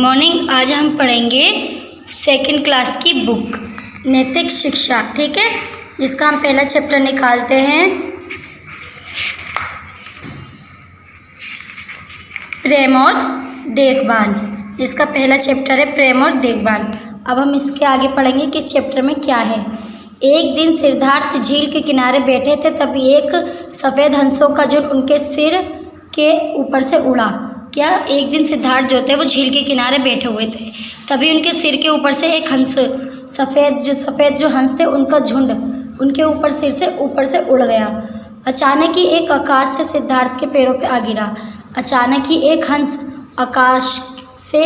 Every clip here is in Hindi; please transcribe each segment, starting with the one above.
मॉर्निंग। आज हम पढ़ेंगे सेकंड क्लास की बुक नैतिक शिक्षा, ठीक है, जिसका हम पहला चैप्टर निकालते हैं प्रेम और देखभाल। इसका पहला चैप्टर है प्रेम और देखभाल। अब हम इसके आगे पढ़ेंगे कि इस चैप्टर में क्या है। एक दिन सिद्धार्थ झील के किनारे बैठे थे, तभी एक सफ़ेद हंसों का झुंड उनके सिर के ऊपर से उड़ा। क्या एक दिन सिद्धार्थ जो थे वो झील के किनारे बैठे हुए थे, तभी उनके सिर के ऊपर से एक हंस सफ़ेद जो हंस थे उनका झुंड उनके ऊपर सिर से ऊपर से उड़ गया। अचानक ही एक आकाश से सिद्धार्थ के पैरों पे आ गिरा। अचानक ही एक हंस आकाश से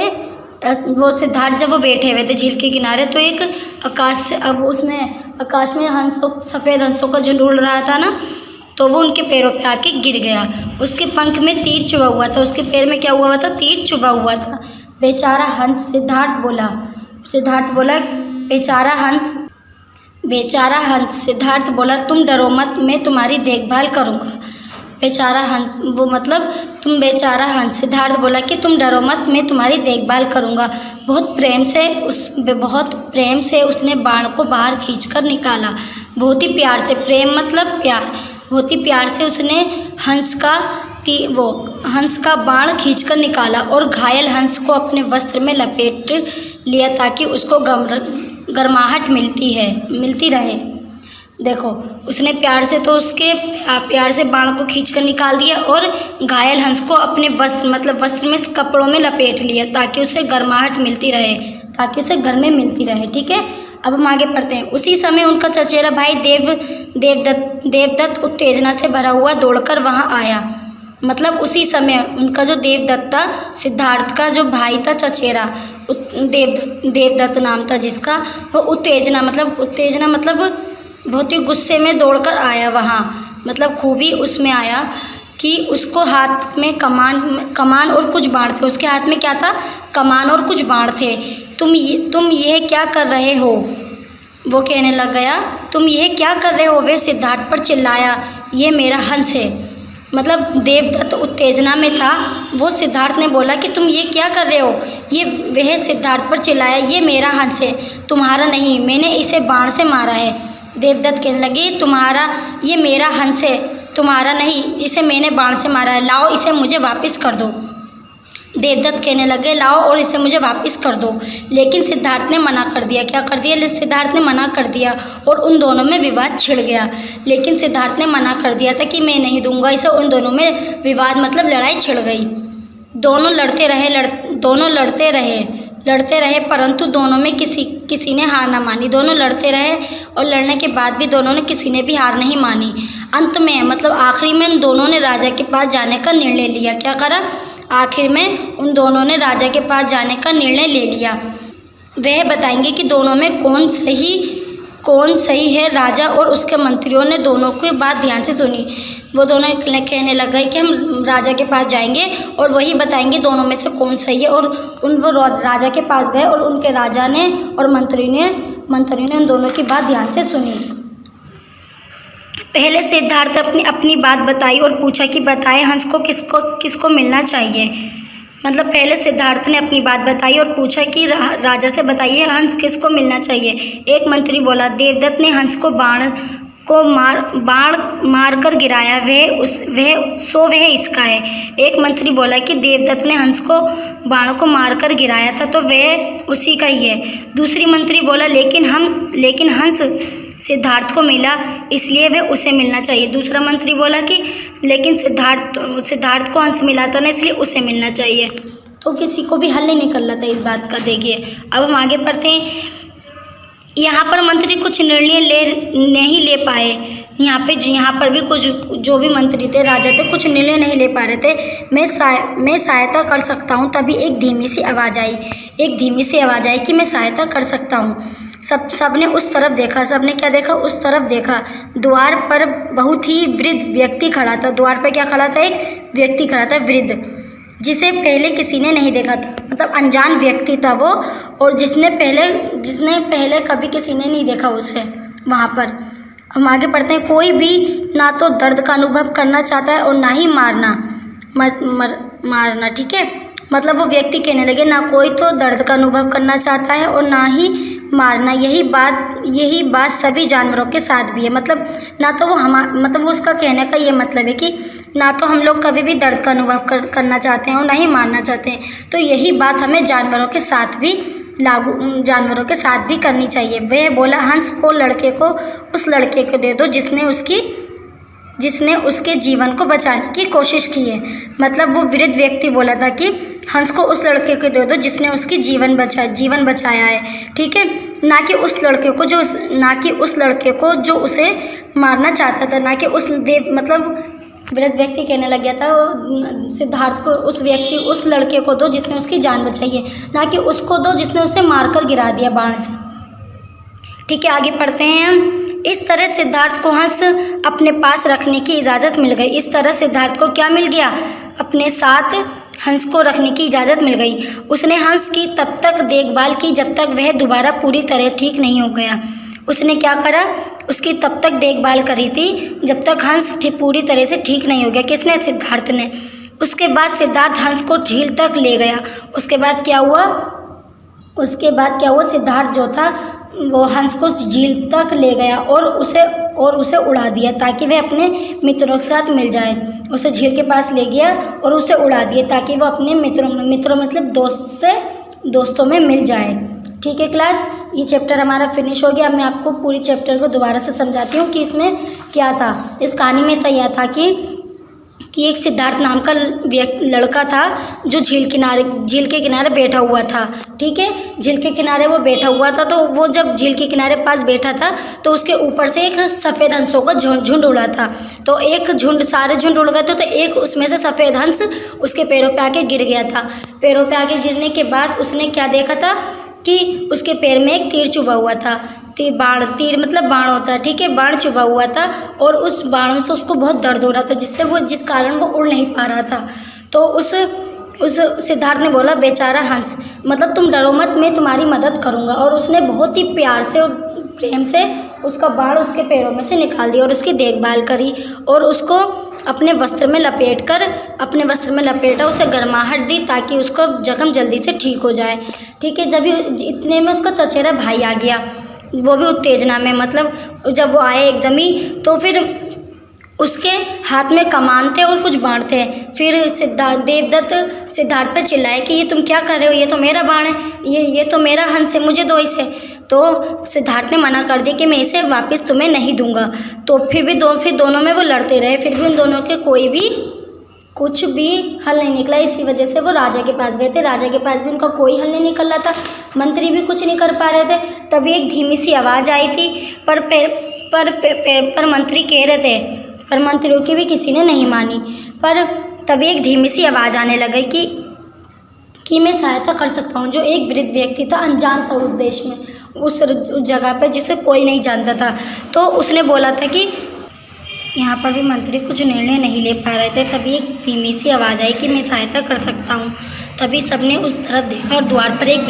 वो सिद्धार्थ जब वो बैठे हुए थे झील के किनारे, तो एक आकाश से अब उसमें आकाश में सफ़ेद हंसों का झुंड उड़ रहा था ना, तो वो उनके पैरों पे आके गिर गया। उसके पंख में तीर चुभा हुआ था, उसके पैर में क्या हुआ था? तीर चुभा हुआ था। बेचारा हंस, सिद्धार्थ बोला बेचारा हंस। सिद्धार्थ बोला, तुम डरो मत, मैं तुम्हारी देखभाल करूँगा। बेचारा हंस, वो मतलब तुम बेचारा हंस। सिद्धार्थ बोला कि तुम डरो मत, मैं तुम्हारी देखभाल करूँगा। बहुत प्रेम से उसने बाण को बाहर खींचकर निकाला। बहुत ही प्यार से, प्रेम मतलब प्यार, बहुत ही प्यार से उसने हंस का बाण खींचकर निकाला और घायल हंस को अपने वस्त्र में लपेट लिया ताकि उसको गर्माहट मिलती रहे। देखो, उसने प्यार से बाण को खींचकर निकाल दिया और घायल हंस को अपने वस्त्र में कपड़ों में लपेट लिया ताकि उसे गर्माहट मिलती रहे, ताकि उसे गर्मी मिलती रहे। ठीक है, अब हम आगे पढ़ते हैं। उसी समय उनका चचेरा भाई देवदत्त उत्तेजना से भरा हुआ दौड़कर वहां आया। मतलब उसी समय उनका जो देवदत्त था, सिद्धार्थ का जो भाई था चचेरा, देवदत्त नाम था जिसका, वो उत्तेजना मतलब बहुत ही गुस्से में दौड़कर आया वहाँ। मतलब खूबी उसमें आया कि उसको हाथ में कमान और कुछ बाण थे। उसके हाथ में क्या था? कमान और कुछ बाण थे। तुम यह क्या कर रहे हो? वो कहने लग गया, तुम यह क्या कर रहे हो? वे सिद्धार्थ पर चिल्लाया, ये मेरा हंस है। मतलब देवदत्त उत्तेजना में था। वो सिद्धार्थ ने बोला कि तुम ये क्या कर रहे हो? वह सिद्धार्थ पर चिल्लाया, ये मेरा हंस है, तुम्हारा नहीं, मैंने इसे बाण से मारा है। देवदत्त कहने लगे, ये मेरा हंस है, तुम्हारा नहीं, जिसे मैंने बाण से मारा है, लाओ इसे मुझे वापस कर दो। देवदत्त कहने लगे, लाओ और इसे मुझे वापस कर दो। लेकिन सिद्धार्थ ने मना कर दिया। क्या कर दिया? सिद्धार्थ ने मना कर दिया और उन दोनों में विवाद छिड़ गया। लेकिन सिद्धार्थ ने मना कर दिया था कि मैं नहीं दूंगा इसे। उन दोनों में विवाद मतलब लड़ाई छिड़ गई। दोनों लड़ते रहे परंतु दोनों में किसी ने हार ना मानी। दोनों लड़ते रहे और लड़ने के बाद भी दोनों ने किसी ने भी हार नहीं मानी। अंत में मतलब आखिरी में उन दोनों ने राजा के पास जाने का निर्णय लिया। क्या करा? आखिर में उन दोनों ने राजा के पास जाने का निर्णय ले लिया। वह बताएंगे कि दोनों में कौन सही है। राजा और उसके मंत्रियों ने दोनों की बात ध्यान से सुनी। वो दोनों कहने लग गए कि हम राजा के पास जाएंगे और वही बताएंगे दोनों में से कौन सही है। और वो राजा के पास गए और उनके राजा ने और मंत्री ने उन दोनों की बात ध्यान से सुनी। पहले सिद्धार्थ अपनी बात बताई और पूछा कि बताएं हंस को किसको मिलना चाहिए। मतलब पहले सिद्धार्थ ने अपनी बात बताई और पूछा कि राजा से बताइए हंस किसको मिलना चाहिए। एक मंत्री बोला, देवदत्त ने हंस को बाण मार कर गिराया, वह इसका है। एक मंत्री बोला कि देवदत्त ने हंस को बाण को मार कर गिराया था, तो वह उसी का ही है। दूसरी मंत्री बोला, लेकिन हंस सिद्धार्थ को मिला, इसलिए वह उसे मिलना चाहिए। दूसरा मंत्री बोला कि लेकिन सिद्धार्थ को हंस मिला था ना, इसलिए उसे मिलना चाहिए। तो किसी को भी हल नहीं निकल रहा था इस बात का। देखिए, अब हम आगे पढ़ते हैं। यहाँ पर मंत्री कुछ निर्णय नहीं ले पाए। यहाँ पर भी कुछ जो भी मंत्री थे, राजा थे, कुछ निर्णय नहीं ले पा रहे थे। मैं सहायता कर सकता हूँ। तभी एक धीमी सी आवाज़ आई कि मैं सहायता कर सकता हूँ। सबने उस तरफ देखा। सबने क्या देखा? उस तरफ देखा। द्वार पर बहुत ही वृद्ध व्यक्ति खड़ा था। द्वार पर क्या खड़ा था? एक व्यक्ति खड़ा था, वृद्ध, जिसे पहले किसी ने नहीं देखा था। मतलब अनजान व्यक्ति था वो, और जिसने पहले कभी किसी ने नहीं देखा उसे वहाँ पर। हम आगे पढ़ते हैं। कोई भी ना तो दर्द का अनुभव करना चाहता है और ना ही मारना। ठीक है, मतलब वो व्यक्ति कहने लगे, ना कोई तो दर्द का अनुभव करना चाहता है और ना ही मारना। यही बात सभी जानवरों के साथ भी है। मतलब ना तो वो मतलब वो उसका कहने का ये मतलब है कि ना तो हम लोग कभी भी दर्द का अनुभव करना चाहते हैं और ना ही मारना चाहते हैं। तो यही बात हमें जानवरों के साथ भी करनी चाहिए। वह बोला, हंस को लड़के को उस लड़के को दे दो जिसने उसके जीवन को बचाने की कोशिश की है। मतलब वो वृद्ध व्यक्ति बोला था कि हंस को उस लड़के को दे दो जिसने उसकी जीवन बचाया है, ठीक है, ना कि उस लड़के को जो उसे मारना चाहता था, ना कि मतलब वृद्ध व्यक्ति कहने लग गया था सिद्धार्थ को, उस लड़के को दो जिसने उसकी जान बचाई है, ना कि उसको दो जिसने उसे मारकर गिरा दिया बाण से। ठीक है, आगे पढ़ते हैं हम। इस तरह सिद्धार्थ को हंस अपने पास रखने की इजाज़त मिल गई। इस तरह सिद्धार्थ को क्या मिल गया? अपने साथ हंस को रखने की इजाज़त मिल गई। उसने हंस की तब तक देखभाल की जब तक वह दोबारा पूरी तरह ठीक नहीं हो गया। उसने क्या करा? उसकी तब तक देखभाल करी थी जब तक हंस पूरी तरह से ठीक नहीं हो गया। किसने? सिद्धार्थ ने। उसके बाद सिद्धार्थ हंस को झील तक ले गया। उसके बाद क्या हुआ? सिद्धार्थ जो था वो हंस को झील तक ले गया और उसे उड़ा दिया ताकि वह अपने मित्रों के साथ मिल जाए। उसे झील के पास ले गया और उसे उड़ा दिया ताकि वो अपने मित्रों मतलब दोस्तों में मिल जाए। ठीक है क्लास, ये चैप्टर हमारा फिनिश हो गया। अब मैं आपको पूरी चैप्टर को दोबारा से समझाती हूँ कि इसमें क्या था। इस कहानी में तो यह था कि एक सिद्धार्थ नाम का लड़का था जो झील के किनारे बैठा हुआ था। ठीक है, झील के किनारे वो बैठा हुआ था। तो वो जब झील के किनारे पास बैठा था तो उसके ऊपर से एक सफ़ेद हंसों का झुंड उड़ा था। तो सारे झुंड उड़ गए थे, तो एक उसमें से सफ़ेद हंस उसके पैरों पे आके गिर गया था। पैरों पे आके गिरने के बाद उसने क्या देखा था कि उसके पैर में एक तीर चुभा हुआ था। तीर मतलब बाण होता है, ठीक है, बाण चुभा हुआ था और उस बाण से उसको बहुत दर्द हो रहा था, जिस कारण वो उड़ नहीं पा रहा था। तो उस सिद्धार्थ ने बोला, बेचारा हंस, मतलब तुम डरो मत, मैं तुम्हारी मदद करूँगा। और उसने बहुत ही प्यार से और प्रेम से उसका बाण उसके पैरों में से निकाल दिया और उसकी देखभाल करी और उसको अपने वस्त्र में लपेटा, उसे गर्माहट दी ताकि उसका जख्म जल्दी से ठीक हो जाए। ठीक है, जब इतने में उसका चचेरा भाई आ गया, वो भी उत्तेजना में, मतलब जब वो आए एकदम ही, तो फिर उसके हाथ में कमान थे और कुछ बाण थे। फिर देवदत्त सिद्धार्थ पे चिल्लाए कि ये तुम क्या कर रहे हो, ये तो मेरा बाण है, ये तो मेरा हंस है, मुझे दो इसे। तो सिद्धार्थ ने मना कर दिया कि मैं इसे वापस तुम्हें नहीं दूंगा। तो फिर दोनों में वो लड़ते रहे, फिर भी उन दोनों के कुछ भी हल नहीं निकला। इसी वजह से वो राजा के पास गए थे। राजा के पास भी उनका कोई हल नहीं निकल रहा था, मंत्री भी कुछ नहीं कर पा रहे थे। तभी एक धीमी सी आवाज़ आई थी, पर मंत्री कह रहे थे, पर मंत्रियों की भी किसी ने नहीं मानी। पर तभी एक धीमी सी आवाज़ आने लगी कि मैं सहायता कर सकता हूँ। जो एक वृद्ध व्यक्ति था, अनजान था उस देश में, उस जगह पे, जिसे कोई नहीं जानता था। तो उसने बोला था कि यहाँ पर भी मंत्री कुछ निर्णय नहीं ले पा रहे थे। तभी एक धीमी सी आवाज़ आई कि मैं सहायता कर सकता हूँ। तभी सबने उस तरफ देखा और द्वार पर एक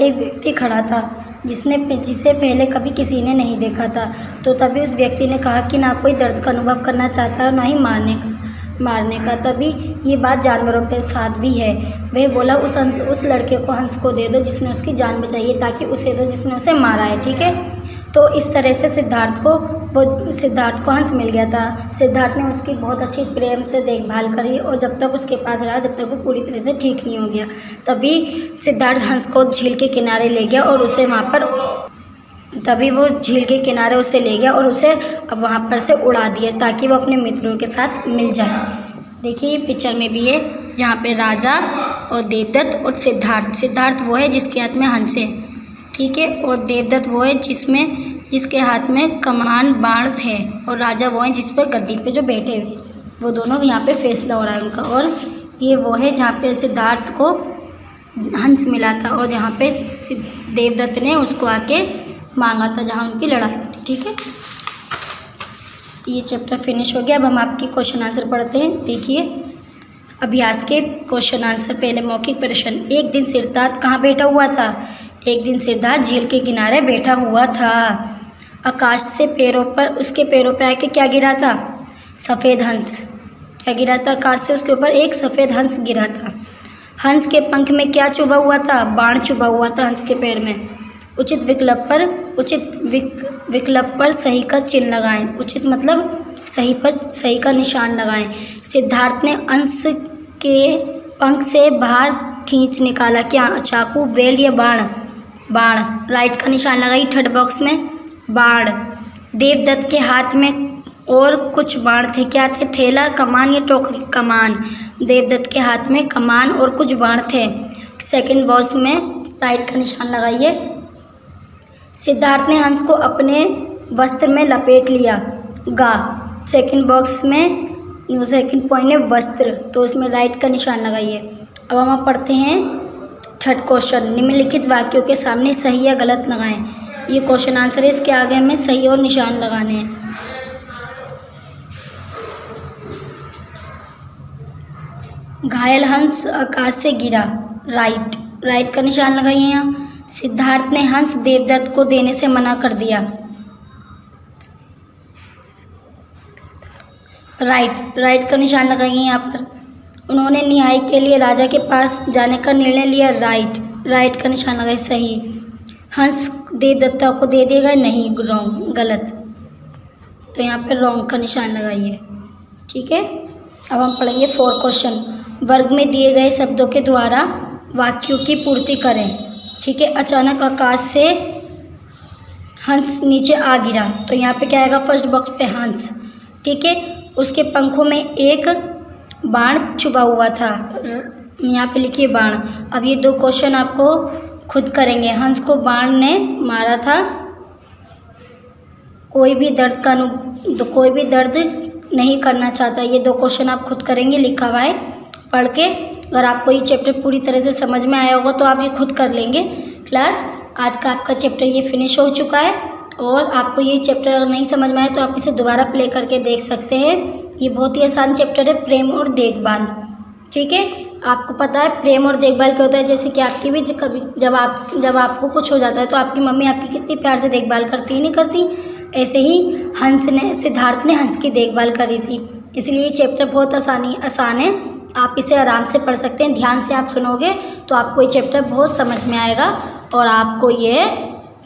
व्यक्ति खड़ा था जिसे पहले कभी किसी ने नहीं देखा था। तो तभी उस व्यक्ति ने कहा कि ना कोई दर्द का अनुभव करना चाहता है और ना ही मारने का। तभी ये बात जानवरों के साथ भी है। वह बोला, उस लड़के को हंस को दे दो जिसने उसकी जान बचाई है, ताकि उसे दो जिसने उसे मारा है। ठीक है, तो इस तरह से सिद्धार्थ को हंस मिल गया था। सिद्धार्थ ने उसकी बहुत अच्छी प्रेम से देखभाल करी और जब तक उसके पास रहा, जब तक वो पूरी तरह से ठीक नहीं हो गया। तभी सिद्धार्थ हंस को झील के किनारे ले गया और उसे वहाँ पर से उड़ा दिया ताकि वो अपने मित्रों के साथ मिल जाए। देखिए पिक्चर में भी है, जहाँ पे राजा और देवदत्त और सिद्धार्थ वो है जिसके हाथ में हंस है, ठीक है, और देवदत्त वो है जिसके हाथ में कमान बाण थे, और राजा वो है जिस पर गद्दी पे जो बैठे हुए, वो दोनों यहाँ पे फैसला हो रहा है उनका। और ये वो है जहाँ पे सिद्धार्थ को हंस मिला था और जहाँ पे देवदत्त ने उसको आके मांगा था, जहाँ उनकी लड़ाई थी। ठीक है, ये चैप्टर फिनिश हो गया। अब हम आपके क्वेश्चन आंसर पढ़ते हैं। देखिए अभ्यास के क्वेश्चन आंसर। पहले मौखिक प्रश्न। एक दिन सिद्धार्थ कहाँ बैठा हुआ था? एक दिन सिद्धार्थ झील के किनारे बैठा हुआ था। आकाश से उसके पैरों पर आके क्या गिरा था? सफ़ेद हंस। क्या गिरा था आकाश से उसके ऊपर? एक सफ़ेद हंस गिरा था। हंस के पंख में क्या चुभा हुआ था? बाण चुभा हुआ था हंस के पैर में। उचित विकल्प पर सही का चिन्ह लगाएं। उचित मतलब सही पर सही का निशान लगाएं। सिद्धार्थ ने हंस के पंख से बाहर खींच निकाला क्या? चाकू, बेल या बाण? बाण। राइट का निशान लगाइए थर्ड बॉक्स में। बाण। देवदत्त के हाथ में और कुछ बाण थे। क्या थे? थैला, कमान या टोकरी? कमान। देवदत्त के हाथ में कमान और कुछ बाण थे। सेकंड बॉक्स में राइट का निशान लगाइए। सिद्धार्थ ने हंस को अपने वस्त्र में लपेट लिया। गा। सेकंड बॉक्स में सेकंड पॉइंट है वस्त्र, तो इसमें राइट का निशान लगाइए। अब हम पढ़ते हैं थर्ड क्वेश्चन। निम्नलिखित वाक्यों के सामने सही या गलत लगाएं। ये क्वेश्चन आंसर है, इसके आगे हमें सही और निशान लगाने हैं। घायल हंस आकाश से गिरा। राइट। राइट का निशान लगाइए यहाँ। सिद्धार्थ ने हंस देवदत्त को देने से मना कर दिया। राइट। राइट का निशान लगाइए यहाँ पर। उन्होंने न्याय के लिए राजा के पास जाने का निर्णय लिया। राइट। राइट का निशान लगाइए। सही। हंस देवदत्ता को दे देगा। नहीं, रॉन्ग, गलत। तो यहाँ पर रॉन्ग का निशान लगाइए। ठीक है। अब हम पढ़ेंगे फोर्थ क्वेश्चन। वर्ग में दिए गए शब्दों के द्वारा वाक्यों की पूर्ति करें। ठीक है। अचानक आकाश से हंस नीचे आ गिरा, तो यहाँ पे क्या आएगा? फर्स्ट बॉक्स पे हंस। ठीक है। उसके पंखों में एक बाण चुभा हुआ था, यहाँ पे लिखिए बाण। अब ये दो क्वेश्चन आपको खुद करेंगे। हंस को बाण ने मारा था। कोई भी दर्द नहीं करना चाहता। ये दो क्वेश्चन आप खुद करेंगे, लिखा हुआ है, पढ़ के। अगर आपको ये चैप्टर पूरी तरह से समझ में आया होगा तो आप ये खुद कर लेंगे। क्लास आज का आपका चैप्टर ये फिनिश हो चुका है, और आपको ये चैप्टर अगर नहीं समझ में आए तो आप इसे दोबारा प्ले करके देख सकते हैं। ये बहुत ही आसान चैप्टर है, प्रेम और देखभाल। ठीक है। आपको पता है प्रेम और देखभाल क्या होता है? जैसे कि आपकी भी कभी जब आपको कुछ हो जाता है तो आपकी मम्मी आपकी कितनी प्यार से देखभाल करती है, नहीं करती? ऐसे ही सिद्धार्थ ने हंस की देखभाल करी थी। इसलिए ये चैप्टर बहुत आसान है। आप इसे आराम से पढ़ सकते हैं। ध्यान से आप सुनोगे तो आपको ये चैप्टर बहुत समझ में आएगा, और आपको ये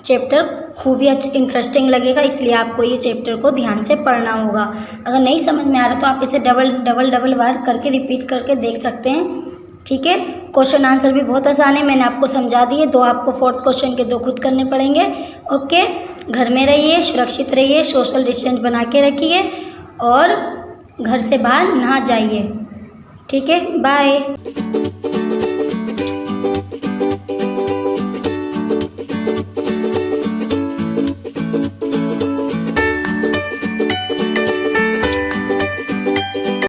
चैप्टर खूब ही इंटरेस्टिंग लगेगा। इसलिए आपको ये चैप्टर को ध्यान से पढ़ना होगा। अगर नहीं समझ में आ रहा तो आप इसे डबल बार करके रिपीट करके देख सकते हैं। ठीक है। क्वेश्चन आंसर भी बहुत आसान है, मैंने आपको समझा दिए। दो आपको फोर्थ क्वेश्चन के दो खुद करने पड़ेंगे। ओके। घर में रहिए, सुरक्षित रहिए, सोशल डिस्टेंस बना के रखिए, और घर से बाहर ना जाइए। ठीक है। बाय।